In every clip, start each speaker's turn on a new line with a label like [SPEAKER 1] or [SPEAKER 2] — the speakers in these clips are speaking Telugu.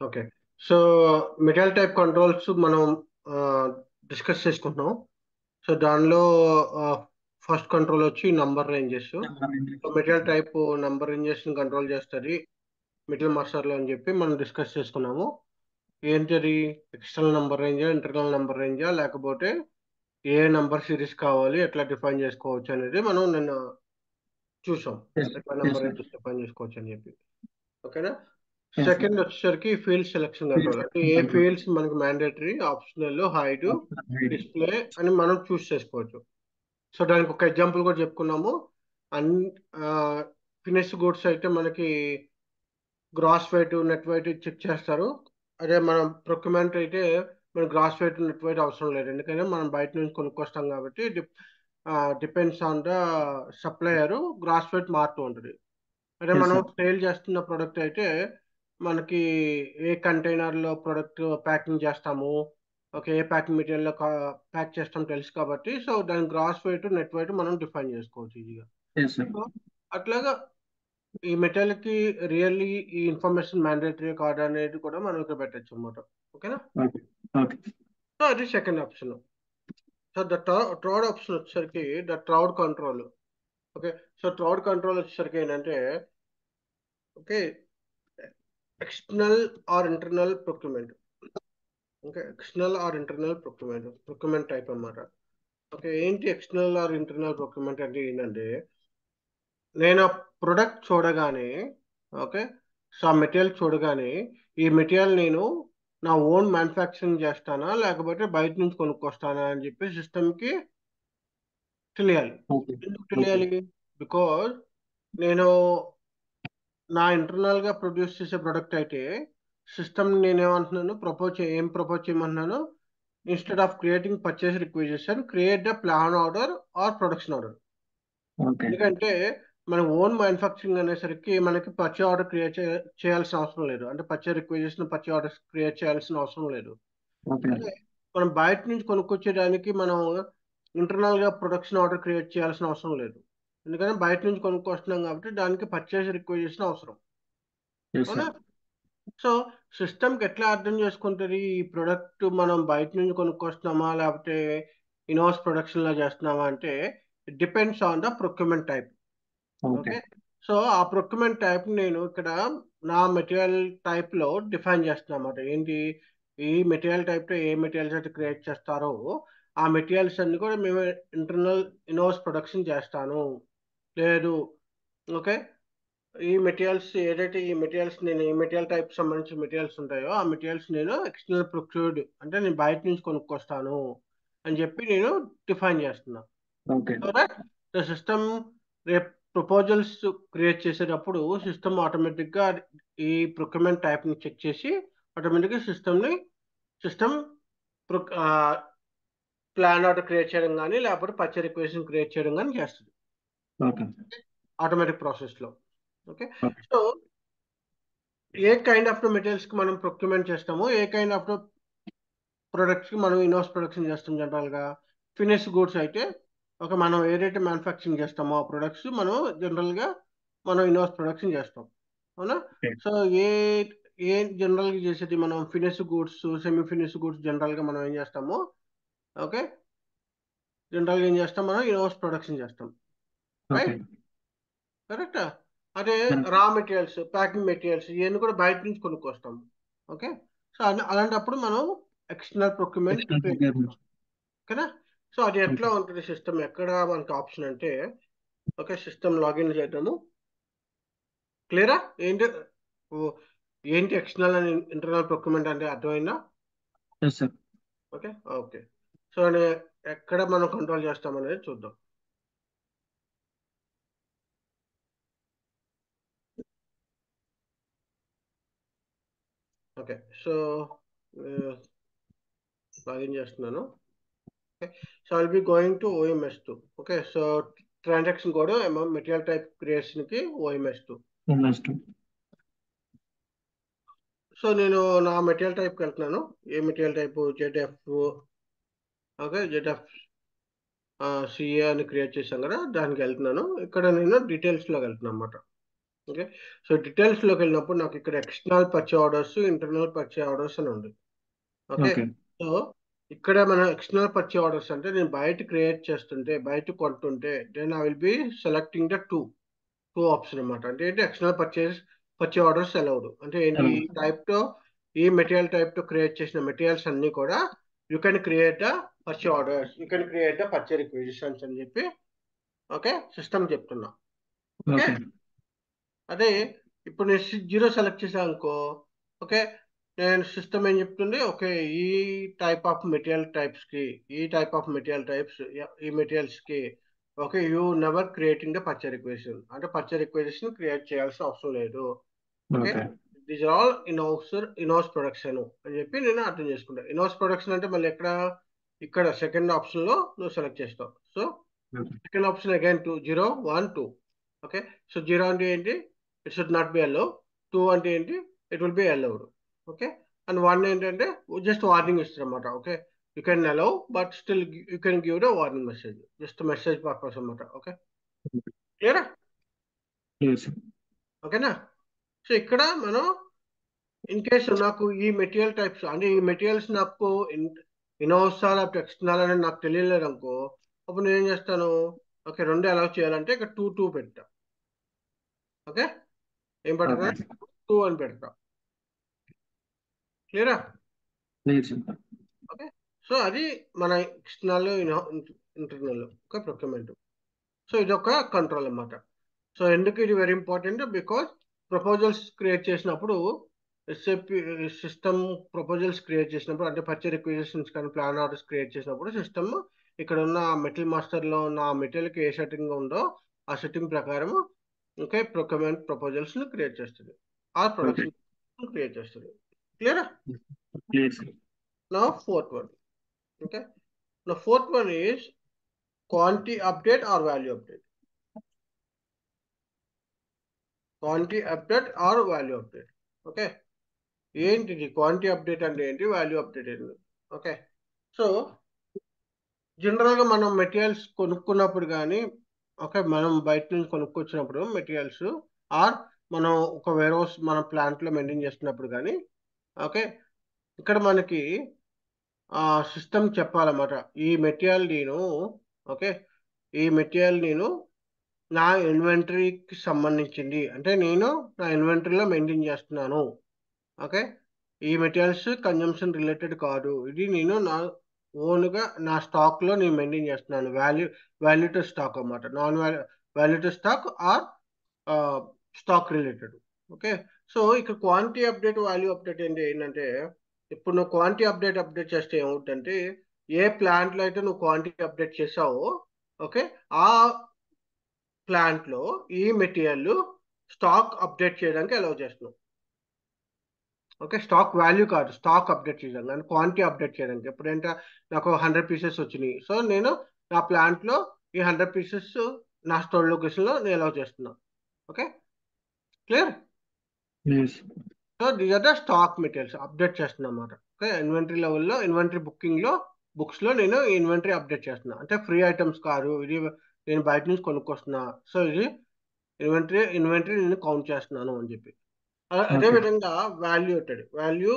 [SPEAKER 1] Okay. So material type controls మనం డిస్కస్ చేసుకుంటున్నాం. సో దానిలో ఫస్ట్ కంట్రోల్ వచ్చి number ranges. So material type number ranges ని కంట్రోల్ చేస్తుంది మెటీరియల్ మాస్టర్లో అని చెప్పి మనం డిస్కస్ చేసుకున్నాము. ఏంటది? ఎక్స్టర్నల్ నంబర్ రేంజా, ఇంటర్నల్ నంబర్ రేంజా, లేకపోతే ఏ నంబర్ సిరీస్ కావాలి, ఎట్లా డిఫైన్ చేసుకోవచ్చు అనేది మనం నిన్న చూసాం. ఎట్లా నంబర్ రేంజెస్ డిఫైన్ చేసుకోవచ్చు అని చెప్పి. ఓకేనా? సెకండ్ వచ్చేసరికి ఫీల్డ్ సెలెక్షన్ కంట్రోల్. అంటే ఏ ఫీల్డ్స్ మనకి మ్యాండేటరీ, ఆప్షనల్, హైడ్, డిస్ప్లే అని మనం చూస్ చేసుకోవచ్చు. సో దానికి ఒక ఎగ్జాంపుల్ కూడా చెప్పుకున్నాము. అన్ ఫినిష్ గూడ్స్ అయితే మనకి gross weight, net weight check చేస్తారు. అదే మనం ప్రొక్యూమెంట్ అయితే మన గ్రాస్ వెయిట్, నెట్ వెయిట్ అవసరం లేదు. ఎందుకంటే మనం బయట నుంచి కొనుక్కొస్తాం కాబట్టి depends on the supplier, gross weight మారుతూ ఉంటుంది. అదే మనం సేల్ చేస్తున్న ప్రోడక్ట్ అయితే మనకి ఏ కంటైనర్లో ప్రోడక్ట్ ప్యాకింగ్ చేస్తాము, ఓకే, ఏ ప్యాకింగ్ మెటీరియల్లో ప్యాక్ చేస్తాం తెలుసు కాబట్టి సో దాని గ్రాస్ వెయిట్, నెట్ వెయిట్ మనం డిఫైన్ చేసుకోవచ్చు ఈజీగా. సో అట్లాగా ఈ మెటీరియల్ కి రియల్లీ ఈ ఇన్ఫర్మేషన్ మ్యాండేటరీ కాదు అనేది కూడా మనం ఇక్కడ పెట్టచ్చు అనమాట. ఓకేనా? సో అది second option. So third option వచ్చేసరికి the crowd control. Okay. So crowd control వచ్చేసరికి ఏంటంటే okay, external or internal procurement. Okay, external or internal procurement type అన్నమాట. ఓకే, ఏంటి ఎక్స్టర్నల్ ఆర్ ఇంటర్నల్ ప్రొక్యూమెంట్ అంటే ఏంటంటే నేను ఆ ప్రొడక్ట్ చూడగానే, ఓకే, సో ఆ మెటీరియల్ చూడగానే ఈ మెటీరియల్ నేను నా ఓన్ మ్యానుఫ్యాక్చరింగ్ చేస్తానా లేకపోతే బయట నుంచి కొనుక్కొస్తానా అని చెప్పి సిస్టమ్కి తెలియాలి. ఎందుకు తెలియాలి? బికాజ్ నేను నా ఇంటర్నల్గా ప్రొడ్యూస్ చేసే ప్రొడక్ట్ అయితే సిస్టమ్ నేనేమంటున్నాను, ఏం ప్రపోజ్ చేయమంటున్నాను, instead of creating purchase requisition create the plan order or production order. ఎందుకంటే మన ఓన్ మ్యానుఫ్యాక్చరింగ్ అనేసరికి మనకి పర్చేస్ ఆర్డర్ క్రియేట్ చేయాల్సిన అవసరం లేదు. అంటే purchase requisition, purchase order create చేయాల్సిన అవసరం లేదు. అదే మనం బయట నుంచి కొనుక్కొచ్చేదానికి మనం ఇంటర్నల్గా ప్రొడక్షన్ ఆర్డర్ క్రియేట్ చేయాల్సిన అవసరం లేదు. ఎందుకంటే బయట నుంచి కొనుక్కొస్తున్నాం కాబట్టి దానికి పర్చేస్ రిక్వెజిషన్ అవసరం. అవునా? సో సిస్టమ్కి ఎట్లా అర్థం చేసుకుంటుంది ఈ ప్రొడక్ట్ మనం బయట నుంచి కొనుక్కొస్తున్నామా లేకపోతే ఇన్హౌస్ ప్రొడక్షన్ లో చేస్తున్నామా అంటే depends on the procurement type. Okay. So ఆ ప్రొక్యూమెంట్ టైప్ నేను ఇక్కడ నా మెటీరియల్ టైప్ లో డిఫైన్ చేస్తున్నా అన్నమాట. ఏంటి? ఈ మెటీరియల్ టైప్ తో ఏ మెటీరియల్స్ అయితే క్రియేట్ చేస్తారో ఆ మెటీరియల్స్ అన్ని కూడా మేము ఇంటర్నల్ ఇన్హౌస్ ప్రొడక్షన్ చేస్తాను. లేదు, ఓకే, ఈ మెటీరియల్స్ ఏదైతే ఈ మెటీరియల్స్ నేను ఈ మెటీరియల్ టైప్ సంబంధించిన మెటీరియల్స్ ఉంటాయో ఆ మెటీరియల్స్ నేను ఎక్స్టర్నల్ ప్రొక్యూర్డ్ అంటే నేను బయట నుంచి కొనుక్కొస్తాను అని చెప్పి నేను డిఫైన్ చేస్తున్నా. సో దట్ ద సిస్టమ్ రేపు ప్రపోజల్స్ క్రియేట్ చేసేటప్పుడు సిస్టమ్ ఆటోమేటిక్గా ఈ ప్రొక్యూర్మెంట్ టైప్ని చెక్ చేసి ఆటోమేటిక్గా సిస్టమ్ ప్లాన్ ఆర్డర్ క్రియేట్ చేయడం కానీ లేకపోతే పర్చేస్ రిక్వెస్ట్ క్రియేట్ చేయడం కానీ చేస్తుంది ఆటోమేటిక్ ప్రాసెస్లో. Okay. So A kind of materials కి మనం ప్రొక్యూర్మెంట్ చేస్తామో ఏ కైండ్ ఆఫ్ ప్రొడక్ట్స్ కి మనం ఇన్హౌస్ ప్రొడక్షన్ చేస్తాం. జనరల్గా ఫినిష్ గూడ్స్ అయితే ఒక మనం ఏదైతే మ్యానుఫ్యాక్చరింగ్ చేస్తామో ఆ ప్రొడక్ట్స్ మనం జనరల్గా మనం ఇన్హౌస్ ప్రొడక్షన్ చేస్తాం. అవునా? సో ఏ ఏ జనరల్గా చేసేది మనం finish goods, semi finish goods జనరల్గా మనం ఏం చేస్తామో, ఓకే, జనరల్గా ఏం చేస్తాం మనం ఇన్హౌస్ ప్రొడక్షన్ చేస్తాం. రైట్? కరెక్టా? అదే రా మెటీరియల్స్, ప్యాకింగ్ మెటీరియల్స్ ఇవన్నీ కూడా బయట నుంచి కొనుక్కొస్తాం. ఓకే. సో అలాంటప్పుడు మనం ఎక్స్టర్నల్ ప్రొక్యూర్మెంట్ ఓకేనా? సో అది ఎట్లా ఉంటుంది సిస్టమ్, ఎక్కడ మనకి ఆప్షన్ అంటే, ఓకే, సిస్టమ్ లాగిన్ చేద్దాము. క్లియరా? ఏంటి ఎక్స్టర్నల్ అండ్ ఇంటర్నల్ ప్రొక్యూర్మెంట్ అంటే అర్థమైందా? ఓకే. ఓకే. సో ఎక్కడ మనం కంట్రోల్ చేస్తాం అనేది చూద్దాం. ఓకే. సో లాగిన్ చేస్తున్నాను. So I'll be going to OMS2. Okay, so transaction code material type creation కి OMS2. సో నేను నా మెటీరియల్ టైప్కి వెళ్తున్నాను. ఏ material type? ZF. Okay, ZF CA అని క్రియేట్ చేశాం కదా, దానికి వెళ్తున్నాను. ఇక్కడ నేను డీటెయిల్స్లోకి వెళ్తున్నాను అనమాట. ఓకే. సో డీటెయిల్స్లోకి వెళ్ళినప్పుడు నాకు ఇక్కడ external purchase orders, internal purchase orders అని ఉంది. ఓకే.
[SPEAKER 2] ఓకే.
[SPEAKER 1] సో ఇక్కడ మన ఎక్స్టర్నల్ పర్చేజ్ ఆర్డర్స్ అంటే నేను బయట క్రియేట్ చేస్తుంటే, బయట కొంటుంటే, then I will be selecting the two option అనమాట. అంటే ఏంటి, ఎక్స్టర్నల్ పర్చేజ్ ఆర్డర్స్ అలౌడ్. అంటే ఏంటి, ఈ టైప్తో ఈ మెటీరియల్ టైప్తో క్రియేట్ చేసిన మెటీరియల్స్ అన్ని కూడా you can create the purchase orders, you can create the purchase requisitions అని చెప్పి ఓకే సిస్టమ్ చెప్తున్నా. ఓకే.
[SPEAKER 2] ఓకే.
[SPEAKER 1] అదే ఇప్పుడు నేను జీరో సెలెక్ట్ చేశాను అనుకో. ఓకే. నేను సిస్టమ్ ఏం చెప్తుంది, ఓకే ఈ టైప్ ఆఫ్ మెటీరియల్ టైప్స్కి, ఈ టైప్ ఆఫ్ మెటీరియల్ టైప్స్, ఈ మెటీరియల్స్కి okay you never creating the purchase requisition, అంటే పర్చేజ్ రిక్వెజిషన్ క్రియేట్ చేయాల్సిన అవసరం లేదు. Okay.
[SPEAKER 2] Okay.
[SPEAKER 1] These are all in house production అని చెప్పి నేను అర్థం చేసుకుంటా. ఇన్-హౌస్ ప్రొడక్షన్ అంటే మళ్ళీ ఇక్కడ సెకండ్ ఆప్షన్లో నువ్వు సెలెక్ట్ చేస్తావు. So second option again 2 0 1 2. Okay. So 0 అంటే ఏంటి, it should not be allowed. 2 అంటే ఏంటి, it will be allowed. Okay. And 1 ఏంటంటే జస్ట్ వార్నింగ్ ఇస్తారు అనమాట. Okay, you can allow but still you can give the warning message, just message purpose అనమాట. ఓకే. క్లియరా? ఓకేనా? సో ఇక్కడ మనం ఇన్ కేసు నాకు ఈ మెటీరియల్ టైప్స్ అంటే ఈ మెటీరియల్స్ నాకు ఇన్-హౌస్ ఎక్స్టర్నల్ అనేది నాకు తెలియలేదు అనుకో, అప్పుడు నేను ఏం చేస్తాను, ఓకే రెండు అలౌ చేయాలంటే ఇక్కడ 2 పెడతా. ఓకే. ఏం పెడతా, 2 అని పెడతా. క్లియరా? ఓకే. సో అది మన external internal okay procurement. So ఇది ఒక కంట్రోల్ అన్నమాట. సో ఎందుకు ఇది very important, because proposals create చేసినప్పుడు ఎస్ఏపి సిస్టమ్ ప్రపోజల్స్ క్రియేట్ చేసినప్పుడు అంటే పర్చేజ్ రిక్వెజిషన్స్ కానీ ప్లాన్ ఆర్డర్స్ క్రియేట్ చేసినప్పుడు సిస్టమ్ ఇక్కడ ఉన్న మెటల్ మాస్టర్లో ఉన్న ఆ మెటీరియల్కి ఏ సెట్టింగ్ ఉందో ఆ సెట్టింగ్ ప్రకారం ఓకే ప్రొక్యూర్మెంట్ ప్రపోజల్స్ని క్రియేట్ చేస్తుంది, ఆ ప్రొడక్షన్ క్రియేట్ చేస్తుంది. క్లియరా? Now fourth one. Okay. Now fourth one is quantity update or value update. Quantity update or value update. Okay. ఏంటిది క్వాంటిటీ అప్డేట్ అంటే ఏంటి, వాల్యూ అప్డేట్ ఏంటి? ఓకే. సో జనరల్గా మనం మెటీరియల్స్ కొనుక్కున్నప్పుడు కానీ ఓకే మనం బయట నుంచి కొనుక్కొచ్చినప్పుడు మెటీరియల్స్ ఆర్ మనం ఒక వేర్ హౌస్ మన ప్లాంట్లో మెయింటైన్ చేస్తున్నప్పుడు కానీ ఓకే ఇక్కడ మనకి సిస్టమ్ చెప్పాలన్నమాట, ఈ మెటీరియల్ నేను ఓకే ఈ మెటీరియల్ నేను నా ఇన్వెంటరీకి సంబంధించింది, అంటే నేను నా ఇన్వెంటరీలో మెయింటైన్ చేస్తున్నాను. ఓకే. ఈ మెటీరియల్స్ కన్జంప్షన్ రిలేటెడ్ కాదు, ఇది నేను నా ఓన్గా నా స్టాక్లో నేను మెయింటైన్ చేస్తున్నాను. వాల్యూ టు స్టాక్ అన్నమాట, non value to stock or stock related. Okay. So ఇక్కడ క్వాంటిటీ అప్డేట్ వాల్యూ అప్డేట్ ఏంటంటే ఇప్పుడు నువ్వు క్వాంటిటీ అప్డేట్ చేస్తే ఏమవుతుందంటే ఏ ప్లాంట్లో అయితే నువ్వు క్వాంటిటీ అప్డేట్ చేసావో ఓకే ఆ ప్లాంట్లో ఈ మెటీరియల్ స్టాక్ అప్డేట్ చేయడానికి అలౌ చేస్తున్నావు. ఓకే. స్టాక్ వాల్యూ కాదు, స్టాక్ అప్డేట్ చేయడానికి, నేను క్వాంటిటీ అప్డేట్ చేయడానికి. ఎప్పుడంటే నాకు 100 పీసెస్ వచ్చినాయి, సో నేను నా ప్లాంట్లో ఈ 100 పీసెస్ నా స్టోర్ లొకేషన్లో నేను అలౌ చేస్తున్నా. Okay. Clear? So these are the stock materials update చేస్తున్నా అన్నమాట. ఓకే. ఇన్వెంటరీ లెవెల్లో ఇన్వెంటరీ బుక్స్లో నేను ఇన్వెంటరీ అప్డేట్ చేస్తున్నా, అంటే ఫ్రీ ఐటమ్స్ కాదు, ఇది నేను బయట నుంచి కొనుక్కొస్తున్నా, సో ఇది ఇన్వెంటరీ నేను కౌంట్ చేస్తున్నాను అని చెప్పి. అదే విధంగా వాల్యూ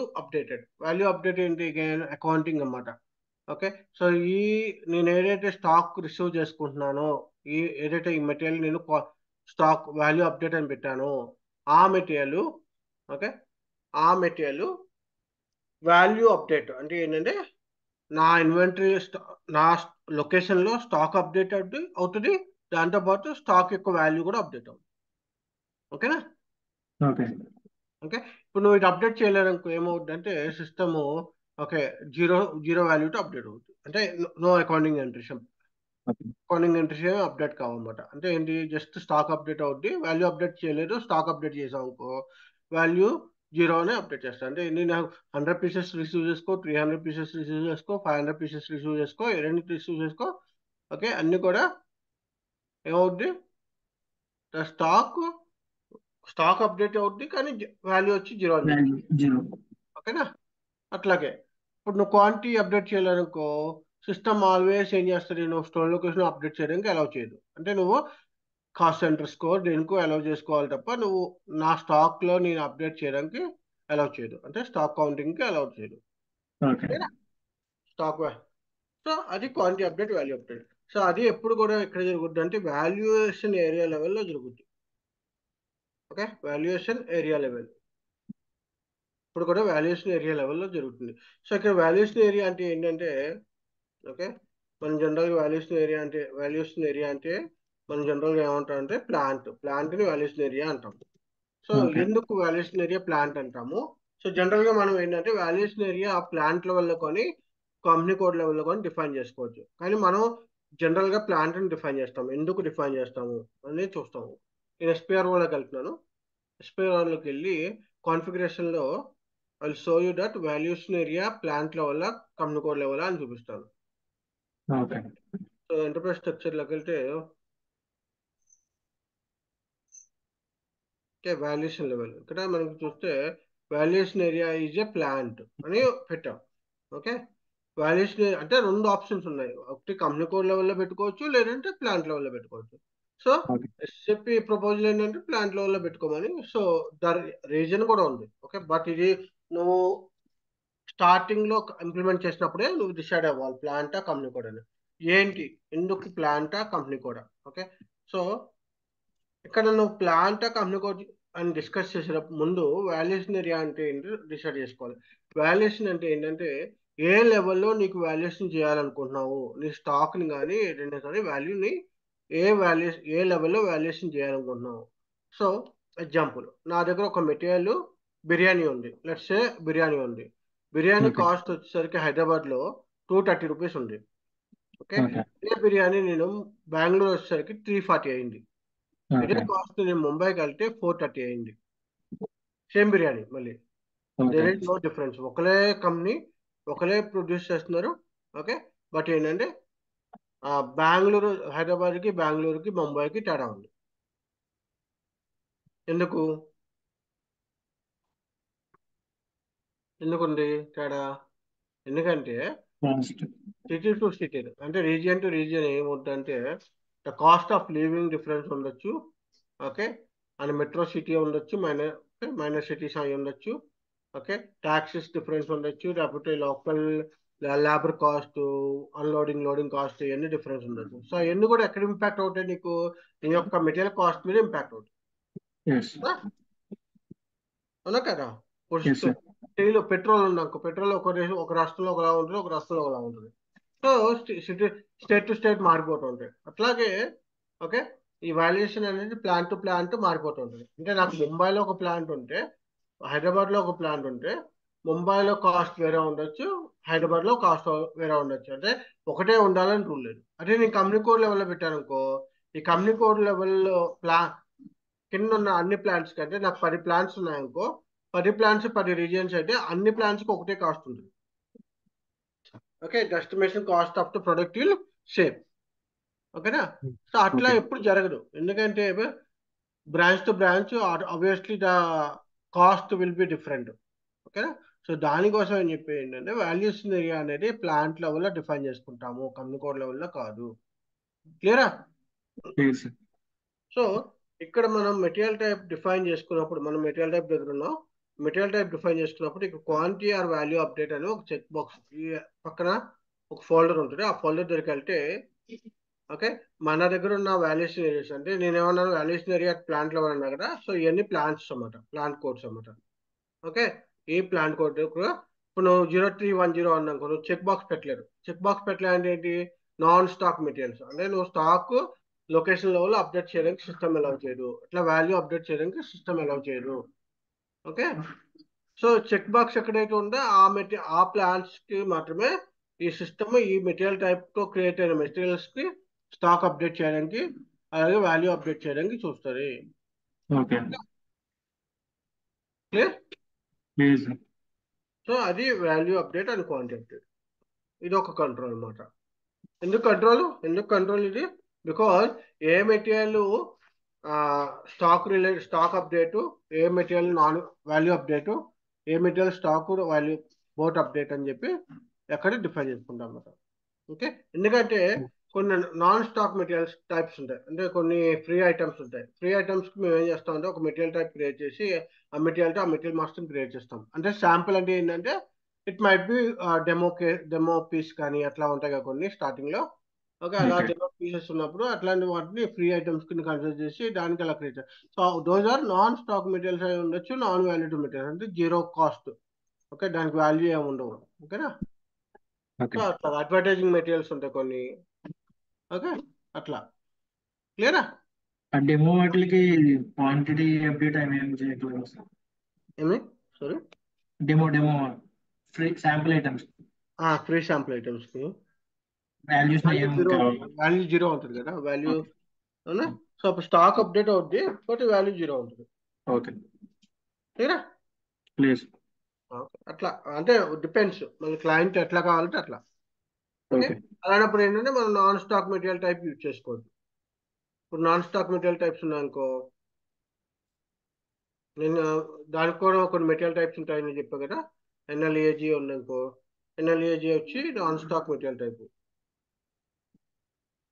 [SPEAKER 1] అప్డేట్ ఏంటి, అకౌంటింగ్ అన్నమాట. ఓకే. సో నేను ఏదైతే స్టాక్ రిసీవ్ చేసుకుంటున్నానో ఏదైతే ఈ మెటీరియల్ నేను స్టాక్ వాల్యూ అప్డేట్ అని పెట్టానో ఆ మెటీరియల్ ఓకే ఆ మెటీరియల్ వాల్యూ అప్డేట్ అంటే ఏంటంటే నా ఇన్వెంటరీ నా లొకేషన్లో స్టాక్ అప్డేట్ అవుతుంది, దాంతోపాటు స్టాక్ యొక్క వాల్యూ కూడా అప్డేట్ అవుతుంది. ఓకేనా?
[SPEAKER 2] ఓకే.
[SPEAKER 1] ఓకే. ఇప్పుడు నువ్వు ఇది అప్డేట్ చేయలేదనుకో ఏమవుతుందంటే సిస్టమ్ ఓకే జీరో జీరో వాల్యూతో అప్డేట్ అవుతుంది, అంటే నో అకౌంటింగ్ ఎంట్రీస్ అప్డేట్ కావన్నమాట. అంటే ఏంటి, జస్ట్ స్టాక్ అప్డేట్ అవుద్ది, వాల్యూ అప్డేట్ చేయలేదు. స్టాక్ అప్డేట్ చేసాం అనుకో వాల్యూ జీరోనే అప్డేట్ చేస్తా. అంటే నాకు 100 పీసెస్ రిసీవ్ చేసుకో, 300 పీసెస్ రిసీవ్ చేసుకో, 500 పీసెస్ రిసీవ్ చేసుకో, ఎన్ని రిసీవ్ చేసుకో ఓకే అన్ని కూడా ఏమవుద్ది, స్టాక్ అప్డేట్ అవుద్ది కానీ వాల్యూ వచ్చి జీరో అని చెప్తుంది. ఓకేనా? అట్లాగే ఇప్పుడు నువ్వు క్వాంటిటీ అప్డేట్ చేయాలనుకో సిస్టమ్ ఆల్వేస్ ఏం చేస్తుంది, నువ్వు స్టోర్ లొకేషన్ అప్డేట్ చేయడానికి అలౌ చేయదు. అంటే నువ్వు కాస్ట్ సెంటర్ స్కోర్ దేనికో అలౌ చేసుకోవాలి తప్ప నువ్వు నా స్టాక్లో నేను అప్డేట్ చేయడానికి అలౌ చేయదు, అంటే స్టాక్ కౌంటింగ్కి అలౌ చేయదు. స్టాక్ సో అది quantity update, value update. So అది ఎప్పుడు కూడా ఎక్కడ జరుగుద్ది అంటే వాల్యుయేషన్ ఏరియా లెవెల్లో జరుగుద్ది. ఓకే, వాల్యుయేషన్ ఏరియా లెవెల్ ఇప్పుడు కూడా వాల్యుయేషన్ ఏరియా లెవెల్లో జరుగుతుంది. సో ఇక్కడ వాల్యుయేషన్ ఏరియా అంటే ఏంటంటే, ఓకే, మనం జనరల్గా వాల్యుయేషన్ ఏరియా అంటే మనం జనరల్గా ఏమంటాం అంటే ప్లాంట్ని వాల్యుయేషన్ ఏరియా అంటాం. సో ఎందుకు వాల్యుయేషన్ ఏరియా ప్లాంట్ అంటాము? సో జనరల్గా మనం ఏంటంటే వాల్యుయేషన్ ఏరియా ఆ ప్లాంట్ లెవెల్లో కొని కంపెనీ కోడ్ లెవెల్లో కొని డిఫైన్ చేసుకోవచ్చు. కానీ మనం జనరల్గా ప్లాంట్ని డిఫైన్ చేస్తాము. ఎందుకు డిఫైన్ చేస్తాము అనేది చూస్తాము. నేను ఎస్పిఆర్ఓలోకి వెళ్తున్నాను. ఎస్పిఆర్ఓలోకి వెళ్ళి కాన్ఫిగరేషన్లో I will show you that valuation area plant level company code level అని చూపిస్తాను. సో ఎంటర్ప్రైజ్ స్ట్రక్చర్లోకి వెళ్తే వాల్యుయేషన్ లెవెల్ ఇక్కడ మనకి చూస్తే valuation area is a plant అని పెట్టాం. ఓకే, వాల్యుయేషన్ అంటే రెండు ఆప్షన్స్ ఉన్నాయి. ఒకటి కంపెనీ కోడ్ లెవెల్లో పెట్టుకోవచ్చు, లేదంటే ప్లాంట్ లెవెల్లో పెట్టుకోవచ్చు. సో ఎస్ఎపి ప్రపోజల్ ఏంటంటే ప్లాంట్ లెవెల్లో పెట్టుకోమని. సో ద రీజన్ కూడా ఉంది. ఓకే, బట్ ఇది నువ్వు స్టార్టింగ్ లో ఇంప్లిమెంట్ చేసినప్పుడే నువ్వు డిసైడ్ అవ్వాలి ప్లాంటా కంపెనీ కోడ్ అని. ఏంటి, ఎందుకు ప్లాంటా కంపెనీ కోడా? ఓకే, సో ఇక్కడ నువ్వు ప్లాంటా కంపెనీ కోడ్ అని డిస్కస్ చేసేటప్పుడు ముందు వాల్యుయేషన్ ఏరియా అంటే ఏంటి డిసైడ్ చేసుకోవాలి. వాల్యుయేషన్ అంటే ఏంటంటే ఏ లెవెల్లో నీకు వాల్యుయేషన్ చేయాలనుకుంటున్నావు, నీ స్టాక్ని కానీ ఏదైనా కానీ వాల్యూని ఏ లెవెల్లో వాల్యుయేషన్ చేయాలనుకుంటున్నావు. సో ఎగ్జాంపుల్, నా దగ్గర ఒక మెటీరియల్ బిర్యానీ ఉంది. లెట్స్ సే బిర్యానీ ఉంది. బిర్యానీ కాస్ట్ వచ్చేసరికి హైదరాబాద్లో 230 రూపీస్ ఉంది. ఓకే, ఇదే బిర్యానీ నేను బెంగళూరు వచ్చేసరికి 340 అయింది. ఇదే కాస్ట్ నేను ముంబైకి వెళ్తే 430 అయింది. సేమ్ బిర్యానీ, మళ్ళీ దేర్ ఇస్ నో డిఫరెన్స్. ఒకలే కంపెనీ, ఒకలే ప్రొడ్యూస్ చేస్తున్నారు. ఓకే, బట్ ఏంటంటే బెంగళూరు హైదరాబాద్కి, బెంగళూరుకి, ముంబైకి తేడా ఉంది. ఎందుకుంది తేడా? ఎందుకంటే సిటీ టు సిటీ, అంటే రీజియన్ టు రీజియన్ ఏముందంటే the cost of living difference ఉండొచ్చు. ఓకే, అండ్ మెట్రో సిటీ ఉండొచ్చు, మైనర్ సిటీస్ అయి ఉండొచ్చు. ఓకే, ట్యాక్సెస్ డిఫరెన్స్ ఉండొచ్చు, లేకపోతే local labour cost, unloading loading cost ఇవన్నీ డిఫరెన్స్ ఉండొచ్చు. సో అవన్నీ కూడా ఎక్కడ ఇంపాక్ట్ అవుతాయి నీకు? నీ యొక్క మెటీరియల్ కాస్ట్ మీద ఇంపాక్ట్ అవుతుంది. అవునా కదా? స్టీల్ పెట్రోల్ ఉందనుకో, పెట్రోల్ ఒక రాష్ట్రంలో ఒకలా ఉంటుంది, ఒక రాష్ట్రంలో ఒకలా ఉంటుంది. సో స్టేట్ టు స్టేట్ మారిపోతూ ఉంటాయి. అట్లాగే ఓకే, ఈ వాల్యుయేషన్ అనేది ప్లాంట్ టు ప్లాంట్ మారిపోతూ ఉంటుంది. అంటే నాకు ముంబైలో ఒక ప్లాంట్ ఉంటే, హైదరాబాద్లో ఒక ప్లాంట్ ఉంటే, ముంబైలో కాస్ట్ వేరే ఉండొచ్చు, హైదరాబాద్లో కాస్ట్ వేరే ఉండొచ్చు. అంటే ఒకటే ఉండాలని రూల్ లేదు. అదే నేను కంపెనీ కోడ్ లెవెల్లో పెట్టాను అనుకో, ఈ కంపెనీ కోడ్ లెవెల్లో కింద ఉన్న అన్ని ప్లాంట్స్ కంటే నాకు 10 ప్లాంట్స్ ఉన్నాయనుకో, 10 ప్లాంట్స్ 10 రీజియన్స్ అయితే అన్ని ప్లాంట్స్కి ఒకటే కాస్ట్ ఉంటుంది. Okay, estimation cost of the product will same. ఓకేనా? సో అట్లా ఎప్పుడు జరగదు. ఎందుకంటే branch two branch obviously the cost will be different. ఓకేనా? సో దానికోసం ఏం చెప్పి ఏంటంటే వాల్యుయేషన్ ఏరియా అనేది ప్లాంట్ లెవెల్లో డిఫైన్ చేసుకుంటాము, కంపెనీ కోడ్ లెవెల్లో కాదు. క్లియరా? సో ఇక్కడ మనం మెటీరియల్ టైప్ డిఫైన్ చేసుకున్నప్పుడు, మనం మెటీరియల్ టైప్ దగ్గర ఉన్నాం. మెటీరియల్ టైప్ డిఫైన్ చేసుకున్నప్పుడు ఇక్కడ క్వాంటిటీ ఆర్ వాల్యూ అప్డేట్ అని ఒక చెక్ బాక్స్ ఈ పక్కన ఒక ఫోల్డర్ ఉంటుంది. ఆ ఫోల్డర్ దగ్గరికి వెళ్తే ఓకే, మన దగ్గర ఉన్న వాల్యుయేషన్ ఏరియాస్, అంటే నేను ఏమన్నాను వాల్యుయేషన్ ఏరియా ప్లాంట్ లెవెల్ అన్నా కదా. సో ఇవన్నీ ప్లాంట్స్ అన్నమాట, ప్లాంట్ కోడ్స్ అన్నమాట. ఓకే, ఈ ప్లాంట్ కోడ్ ఇప్పుడు నువ్వు 0310 అన్నావు, నువ్వు చెక్ బాక్స్ పెట్టలేదు. చెక్ బాక్స్ పెట్టలేదు అంటే ఏంటి? నాన్ స్టాక్ మెటీరియల్స్, అంటే నువ్వు స్టాక్ లొకేషన్ లెవెల్ అప్డేట్ చేయడానికి సిస్టమ్ అలౌ చేయదు, ఇట్లా వాల్యూ అప్డేట్ చేయడానికి సిస్టమ్ అలౌ చేయదు. ఓకే, సో చెక్ బాక్స్ ఎక్కడైతే ఉందో ఆ ప్లాంట్స్ కి మాత్రమే ఈ సిస్టమ్ ఈ మెటీరియల్ టైప్ తో క్రియేట్ అయిన మెటీరియల్స్ కి స్టాక్ అప్డేట్ చేయడానికి, అలాగే వాల్యూ అప్డేట్ చేయడానికి చూస్తుంది. క్లియర్? సో అది value update and quantity update. ఇది ఒక కంట్రోల్ అన్నమాట. ఎందుకు కంట్రోల్ ఇది? Because A material stock update, A material non value update, A material stock value boat update అని చెప్పి ఎక్కడ డిఫైన్ చేసుకుంటాం అన్నమాట. ఓకే, ఎందుకంటే కొన్ని నాన్ స్టాక్ మెటీరియల్స్ టైప్స్ ఉంటాయి, అంటే కొన్ని ఫ్రీ ఐటమ్స్ ఉంటాయి. ఫ్రీ ఐటమ్స్కి మేము ఏం చేస్తాం అంటే ఒక మెటీరియల్ టైప్ క్రియేట్ చేసి ఆ మెటీరియల్ మాస్టర్ క్రియేట్ చేస్తాం. అంటే శాంపుల్ అంటే ఏంటంటే it might be demo piece కానీ అట్లా ఉంటాయి కదా కొన్ని స్టార్టింగ్ లో. ఓకే, అలా
[SPEAKER 2] ఓకే
[SPEAKER 1] డెమో పీసెస్ ఉన్నప్పుడు అట్లాంటి వాటిని ఫ్రీ ఐటమ్స్ కింద కన్సిడర్ చేసి దానికి అలా create. So those are non stock materials అయి ఉండొచ్చు, నాన్ వాల్యూడ్ మెటీరియల్స్ అంటే జీరో కాస్ట్. ఓకే, దానికి వాల్యూ ఏమి ఉండవు. ఓకేనా.
[SPEAKER 2] ఓకే.
[SPEAKER 1] సో అట్లా అడ్వర్టైజింగ్ మెటీరియల్స్ ఉంటాయి కొన్ని. ఓకే, అట్లా క్లియరా.
[SPEAKER 2] ఆ డెమో వాటికి క్వాంటిటీ అప్డేట్ అవి ఏం చేయట్లేదు సార్.
[SPEAKER 1] ఏమి sorry.
[SPEAKER 2] Demo free sample items
[SPEAKER 1] free sample ఐటమ్స్కి
[SPEAKER 2] వాల్యూస్
[SPEAKER 1] వాల్యూ
[SPEAKER 2] ఏం
[SPEAKER 1] జీరో
[SPEAKER 2] కావాలి.
[SPEAKER 1] ఉంటుంది, వాల్యూ జీరో ఉంటుంది కదా వాల్యూ.
[SPEAKER 2] ఓకే
[SPEAKER 1] అవునా. సో అప్పుడు స్టాక్ అప్డేట్ అవుద్ది బట్ వాల్యూ జీరో ఉంటుంది.
[SPEAKER 2] ఓకే
[SPEAKER 1] క్లియరా.
[SPEAKER 2] ప్లీజ్.
[SPEAKER 1] అట్లా అంటే డిపెండ్స్ మన క్లయింట్ ఎట్లా కావాలంటే అట్లా. ఓకే,
[SPEAKER 2] ఓకే
[SPEAKER 1] అలాంటప్పుడు ఏంటంటే మనం non stock material type use చేసుకోవచ్చు. ఇప్పుడు నాన్ స్టాక్ మెటీరియల్ టైప్స్ ఉన్నాయనుకో, నేను దానికి కూడా కొన్ని మెటీరియల్ టైప్స్ ఉంటాయని చెప్పా కదా. ఎన్ఎల్ఏజీ ఉందనుకో, ఎన్ఎల్ఏజీ వచ్చి non stock material type.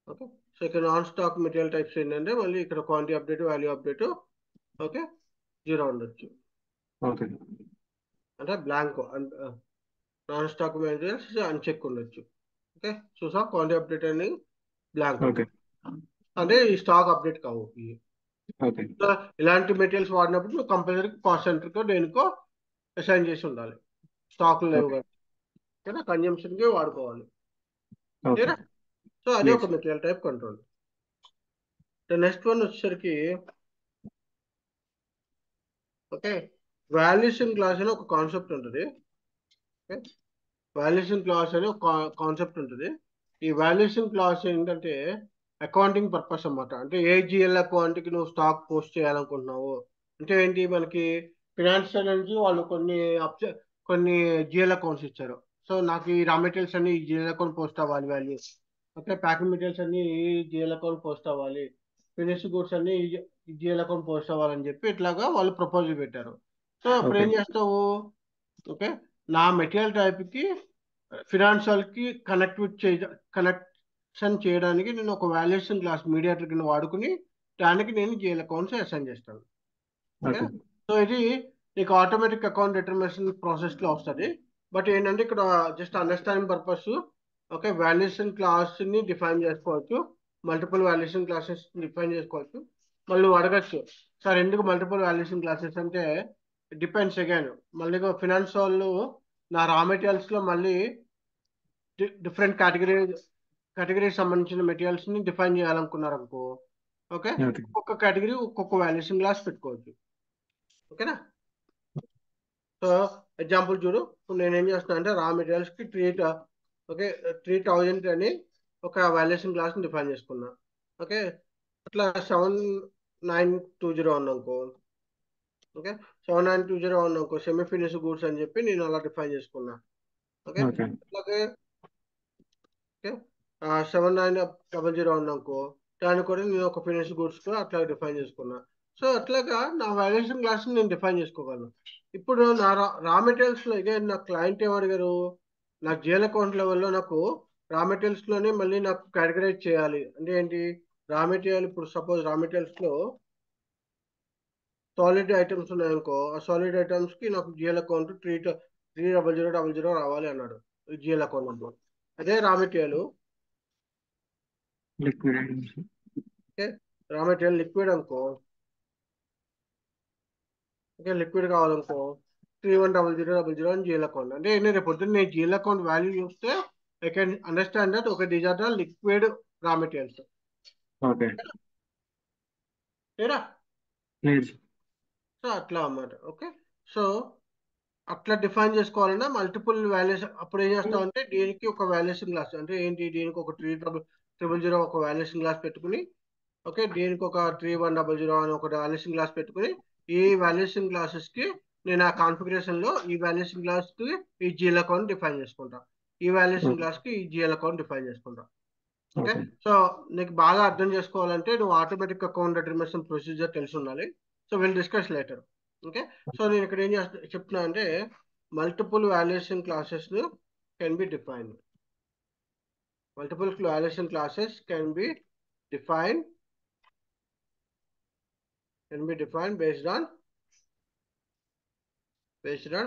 [SPEAKER 1] Okay, so ఇక్కడ నాన్ స్టాక్ మెటీరియల్ టైప్స్ ఏంటంటే మళ్ళీ ఇక్కడ quantity update, value update. Okay, zero ఉండొచ్చు,
[SPEAKER 2] ఓకే
[SPEAKER 1] అంటే blank. Non stock materials uncheck ఉండొచ్చు. ఓకే, చూసా క్వాంటిటీ అప్డేట్ అని బ్లాంక్
[SPEAKER 2] ఓకే
[SPEAKER 1] ఉంటుంది, అంటే ఈ స్టాక్ అప్డేట్ కావు ఇవి.
[SPEAKER 2] ఓకే
[SPEAKER 1] సో ఇలాంటి మెటీరియల్స్ వాడినప్పుడు నువ్వు కంపల్సరీ కాస్ట్ సెంటర్కో దేనికో అసైన్ చేసి ఉండాలి. స్టాక్ లేవు
[SPEAKER 2] ఓకే
[SPEAKER 1] కదా, కన్జంప్షన్కి వాడుకోవాలి.
[SPEAKER 2] ఓకే
[SPEAKER 1] క్లియరా. సో అదే
[SPEAKER 2] ప్లీజ్.
[SPEAKER 1] ఒక material type control. Next one వచ్చేసరికి ఓకే, వాల్యుయేషన్ క్లాస్ అని ఒక కాన్సెప్ట్ ఉంటుంది. ఓకే, వాల్యుయేషన్ క్లాస్ అని ఒక కాన్సెప్ట్ ఉంటుంది. ఈ వాల్యుయేషన్ క్లాస్ ఏంటంటే అకౌంటింగ్ పర్పస్ అన్నమాట. అంటే ఏ జిఎల్ అకౌంట్కి నువ్వు స్టాక్ పోస్ట్ చేయాలనుకుంటున్నావు అంటే ఏంటి, మనకి ఫినాన్షియల్ నుంచి వాళ్ళు కొన్ని జిఎల్ అకౌంట్స్ ఇచ్చారు. సో నాకు ఈ రా మెటీరియల్స్ అన్ని ఈ జిఎల్ అకౌంట్ పోస్ట్ అవ్వాలి, వాల్యూ. ఓకే, ప్యాకింగ్ మెటీరియల్స్ అన్ని ఈ జిఎల్ అకౌంట్ పోస్ట్ అవ్వాలి, ఫినిష్డ్ గూడ్స్ అన్ని ఈ జిఎల్ అకౌంట్ పోస్ట్ అవ్వాలని చెప్పి ఇట్లాగా వాళ్ళు ప్రపోజల్ పెట్టారు. సో అప్పుడు
[SPEAKER 2] ఓకే
[SPEAKER 1] ఏం చేస్తావు. ఓకే, నా మెటీరియల్ టైప్కి ఫినాన్షియల్కి కనెక్షన్ చేయడానికి నేను ఒక వాల్యుయేషన్ క్లాస్ మీడియేటర్ కింద వాడుకుని దానికి నేను జిఎల్ అకౌంట్స్ అసైన్ చేస్తాను. ఓకే,
[SPEAKER 2] ఓకే
[SPEAKER 1] సో ఇది నీకు ఆటోమేటిక్ అకౌంట్ డిటర్మినేషన్ ప్రాసెస్లో వస్తుంది. బట్ ఏంటంటే ఇక్కడ just understanding purpose. Okay, valuation క్లాస్ని డిఫైన్ చేసుకోవచ్చు, మల్టిపుల్ వాల్యుయేషన్ క్లాసెస్ డిఫైన్ చేసుకోవచ్చు. మళ్ళీ నువ్వు అడగచ్చు, సార్ ఎందుకు మల్టిపుల్ వాల్యుయేషన్ క్లాసెస్ అంటే డిపెండ్స్ అగైన్. మళ్ళీ ఫినాన్స్ వాళ్ళు నా రా మెటీరియల్స్లో మళ్ళీ డిఫరెంట్ కేటగిరీకి సంబంధించిన మెటీరియల్స్ని డిఫైన్ చేయాలనుకున్నారు అనుకో. ఓకే,
[SPEAKER 2] ఓకే
[SPEAKER 1] ఒక్కొక్క కేటగిరీ ఒక్కొక్క వాల్యుయేషన్ క్లాస్ పెట్టుకోవచ్చు. ఓకేనా. సో ఎగ్జాంపుల్ చూడు, ఇప్పుడు నేను ఏం చేస్తున్నా అంటే రా మెటీరియల్స్కి ఓకే 3000 అని ఒక వాల్యుయేషన్ క్లాస్ని డిఫైన్ చేసుకున్నా. ఓకే, అట్లా 7920 అనుకో. ఓకే, 7920 అనుకో సెమీ ఫినిష్ గూడ్స్ అని చెప్పి నేను అలా డిఫైన్ చేసుకున్నా. ఓకే,
[SPEAKER 2] ఓకే
[SPEAKER 1] అట్లాగే 7900 అనుకో, దాన్ని కూడా నేను ఒక ఫినిష్ గూడ్స్ అట్లా డిఫైన్ చేసుకున్నా. సో అట్లాగా నా వాల్యుయేషన్ క్లాస్ నేను డిఫైన్ చేసుకోగలను. ఇప్పుడు నా రా మెటీరియల్స్లో ఇదే నా క్లయింట్ ఏమడిగారు, నా జిఎల్ అకౌంట్ లెవెల్లో నాకు రా మెటీరియల్స్లోనే మళ్ళీ నాకు కేటగరైజ్ చేయాలి అంటే ఏంటి, రా మెటీరియల్ ఇప్పుడు సపోజ్ రా మెటీరియల్స్లో సాలిడ్ ఐటమ్స్ ఉన్నాయనుకో, ఆ సాలిడ్ ఐటమ్స్కి నాకు జిఎల్ అకౌంట్ 300000 రావాలి అన్నాడు జిఎల్ అకౌంట్ నెంబర్. అదే raw material.
[SPEAKER 2] Liquid items.
[SPEAKER 1] Okay, raw material liquid అనుకో. ఓకే, లిక్విడ్ కావాలనుకో 310000 అని జిఎల్ అకౌంట్. అంటే నేను రేపు పొద్దున్న నేను జిఎల్ అకౌంట్ వాల్యూ చూస్తే ఐ కెన్ అండర్స్టాండ్ దట్ ఒక these are the liquid raw materials.
[SPEAKER 2] Okay
[SPEAKER 1] ఏరా.
[SPEAKER 2] ప్లీజ్.
[SPEAKER 1] సో అట్లా అన్నమాట. ఓకే, సో అట్లా డిఫైన్ చేసుకోవాలన్నా మల్టిపుల్ వాల్యుయేషన్. అప్పుడు ఏం చేస్తామంటే దీనికి ఒక వాల్యుయేషన్ క్లాస్ అంటే ఏంటి, దీనికి ఒక 3000 ఒక వాల్యుయేషన్ క్లాస్ పెట్టుకుని. ఓకే, దీనికి ఒక 3100 అని ఒక వాల్యుయేషన్ క్లాస్ పెట్టుకుని ఈ వాల్యుయేషన్ క్లాసెస్కి నేను ఆ కాన్ఫిగరేషన్లో ఈ వాల్యుయేషన్ క్లాస్కి ఈ జిఎల్ అకౌంట్ డిఫైన్ చేసుకుంటా, ఈ వాల్యుయేషన్ క్లాస్కి ఈ జిఎల్ అకౌంట్ డిఫైన్ చేసుకుంటా. ఓకే,
[SPEAKER 2] ఓకే
[SPEAKER 1] సో నీకు బాగా అర్థం చేసుకోవాలంటే నువ్వు ఆటోమేటిక్ అకౌంట్ డిటర్మినేషన్ ప్రొసీజర్ తెలిసి ఉండాలి. So will discuss later. Okay, so నేను ఇక్కడ ఏం చెప్తున్నా అంటే multiple valuation classes can be defined. multiple valuation classes can be defined based on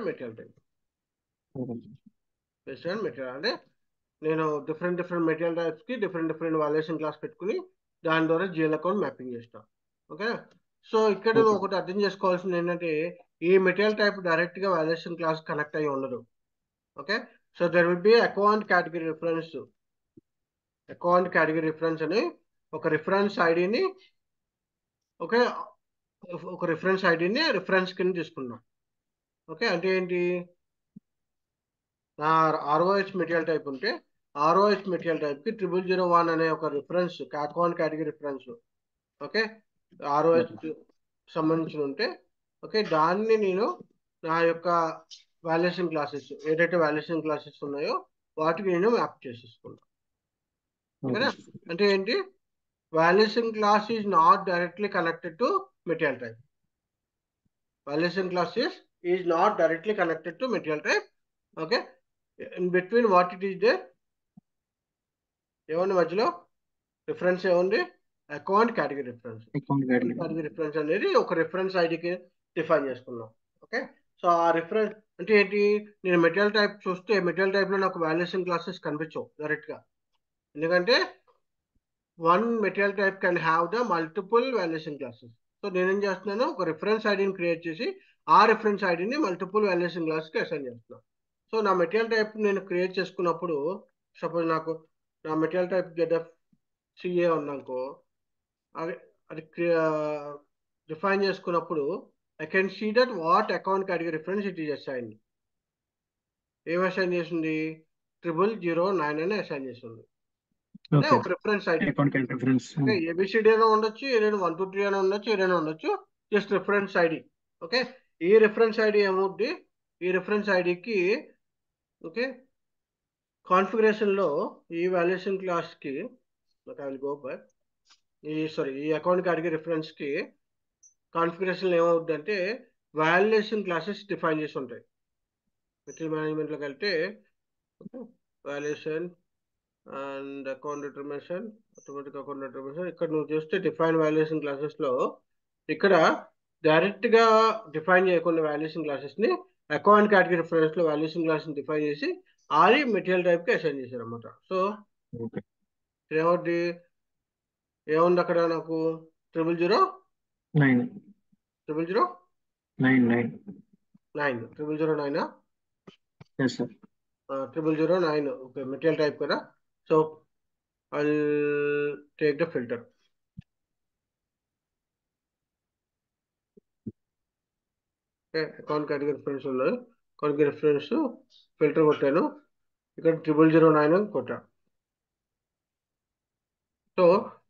[SPEAKER 1] material type. Based on material అంటే నేను డిఫరెంట్ మెటీరియల్ టైప్స్ కి డిఫరెంట్ వాల్యుయేషన్ క్లాస్ పెట్టుకుని దాని ద్వారా జిఎల్ అకౌంట్ మ్యాపింగ్ చేస్తాను. ఓకే, సో ఇక్కడ
[SPEAKER 2] Okay.
[SPEAKER 1] ఒకటి అర్థం చేసుకోవాల్సింది ఏంటంటే ఈ మెటీరియల్ టైప్ డైరెక్ట్ గా వాల్యుయేషన్ క్లాస్ కనెక్ట్ అయ్యి ఉండదు. Okay, so there will be account category reference. Account category reference అని ఒక రిఫరెన్స్ ఐడిని ఓకే ఒక రిఫరెన్స్ ఐడిని రిఫరెన్స్ కింద తీసుకున్నాం. ఓకే, అంటే ఏంటి, నా ఆర్ఓహెచ్ మెటీరియల్ టైప్ ఉంటే ఆర్ఓహెచ్ మెటీరియల్ టైప్ కి 0001 అనే ఒక reference account category reference okay ROH సంబంధించి ఉంటే ఓకే దాన్ని నేను నా యొక్క వాల్యుయేషన్ క్లాసెస్ ఏదైతే వాల్యుయేషన్ క్లాసెస్ ఉన్నాయో వాటికి నేను మ్యాప్ చేసేసుకున్నాను. ఓకేనా, అంటే ఏంటి, valuation class is not directly connected to material type. Valuation class is not directly connected to material type. Okay, in between what it is there, ఏముంది మధ్యలో రిఫరెన్స్ ఏముంది, account category reference. Category reference అనేది ఒక రిఫరెన్స్ ఐడికి డిఫైన్ చేసుకున్నాం. ఓకే, సో ఆ రిఫరెన్స్ అంటే ఏంటి, నేను మెటీరియల్ టైప్ చూస్తే మెటీరియల్ టైప్ లో నాకు వాల్యుయేషన్ క్లాసెస్ కనిపించవు డైరెక్ట్ గా, ఎందుకంటే one material type can have the multiple valuation classes. So నేనేం చేస్తున్నాను, ఒక రిఫరెన్స్ ఐడిని క్రియేట్ చేసి ఆ రిఫరెన్స్ ఐడిని మల్టిపుల్ వాల్యుయేషన్ క్లాస్కి అసైన్ చేస్తున్నాను. సో నా మెటీరియల్ టైప్ నేను క్రియేట్ చేసుకున్నప్పుడు సపోజ్ నాకు నా మెటీరియల్ టైప్ ZFCA ఉందనుకో, అది డిఫైన్ చేసుకున్నప్పుడు I can see that what account category reference it is assign. ఏం అసైన్ చేసింది, 0009 అని అసైన్ చేసింది. ఒక రిఫరెన్స్ ఐడి ఏబిసిడి అయినా ఉండొచ్చు, ఏదైనా 1 2 3 అయినా ఉండొచ్చు, ఏదైనా ఉండొచ్చు, జస్ట్ రిఫరెన్స్ ఐడి. ఓకే, ఈ రిఫరెన్స్ ఐడి ఏమవుద్ది, ఈ రిఫరెన్స్ ఐడికి ఓకే కాన్ఫిగరేషన్ లో ఈ వాల్యుయేషన్ క్లాస్ కి ఈ అకౌంట్ కేటగిరీ రిఫరెన్స్ కి కాన్ఫిగరేషన్ ఏమవుద్ది అంటే వాల్యుయేషన్ క్లాసెస్ డిఫైన్ చేసి ఉంటాయి. మెటీరియల్ మేనేజ్మెంట్ లోకి వెళ్తే valuation and account determination, automatic account determination, ఇక్కడ నువ్వు చూస్తే డిఫైన్ వాల్యుయేషన్ క్లాసెస్ లో ఇక్కడ డైరెక్ట్ గా డిఫైన్ చేయకుండా వాల్యుయేషన్ క్లాసెస్ ని అకౌంట్ కేటగిరీ రిఫరెన్స్ లో వాల్యుయేషన్ క్లాస్ ని డిఫైన్ చేసి ఆది మెటీరియల్ టైప్ కి అసైన్ చేశారు అనమాట. సో ఏముంది అక్కడ నాకు 0009 0009 ఓకే మెటీరియల్ టైప్ కదా. So I'll take the filter. Okay, account category reference ఉన్నది, అకౌంట్ రిఫరెన్స్ ఫిల్టర్ కొట్టాను, ఇక్కడ 0009 కొట్టా. సో